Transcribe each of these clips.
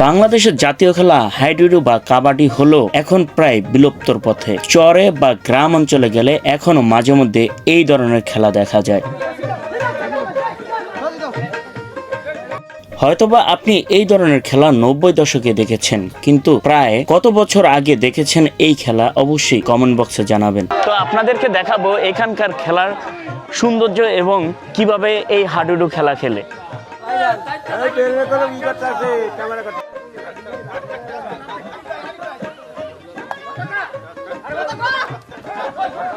বাংলাদেশের জাতীয় খেলা হাডুডু বা কাবাডি হলো এখন প্রায় বিলুপ্তর পথে। চরে বা গ্রাম অঞ্চলে গেলে এখনো মাঝে মধ্যে এই ধরনের খেলা দেখা যায়। হয়তোবা আপনি এই ধরনের খেলা 90 দশকে দেখেছেন, কিন্তু প্রায় কত বছর আগে দেখেছেন এই খেলা অবশ্যই কমেন্ট বক্সে জানাবেন। তো আপনাদেরকে দেখাবো এখানকার খেলার সৌন্দর্য এবং কিভাবে এই হাডুডু খেলা খেলে।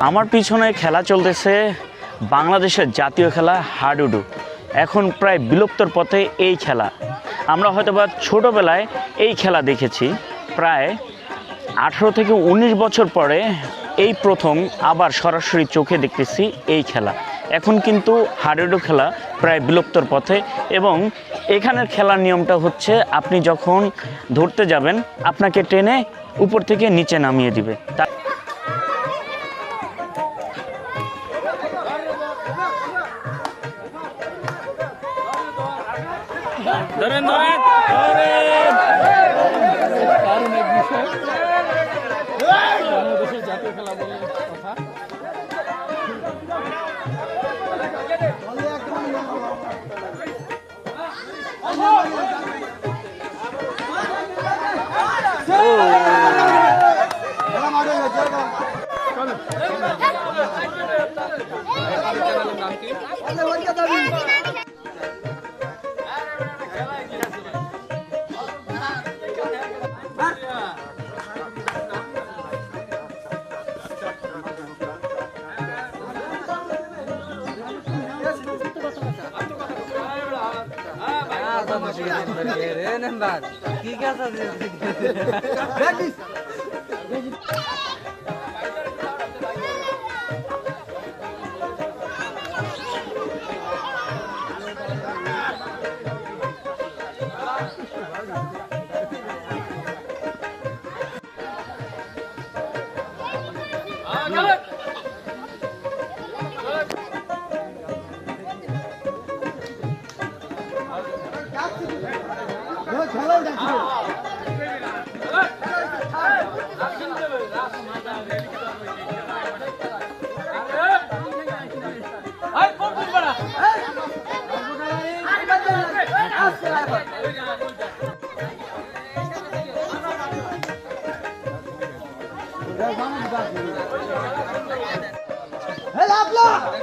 আমার পিছনে খেলা চলতেছে বাংলাদেশের জাতীয় খেলা হাডুডু। এখন প্রায় বিলুপ্তর পথে এই খেলা। আমরা হয়তোবা ছোটোবেলায় এই খেলা দেখেছি, প্রায় 18 থেকে 19 বছর পরে এই প্রথম আবার সরাসরি চোখে দেখতেছি এই খেলা। এখন কিন্তু হাডুডু খেলা প্রায় বিলুপ্তর পথে, এবং এখানের খেলার নিয়মটা হচ্ছে আপনি যখন ধরতে যাবেন আপনাকে টেনে উপর থেকে নিচে নামিয়ে দিবে। ধরেন ধরেন দারুণ এক বিষয়, বাংলাদেশের জাতীয় খেলা বলে কথা। ঠিক আছে Hey,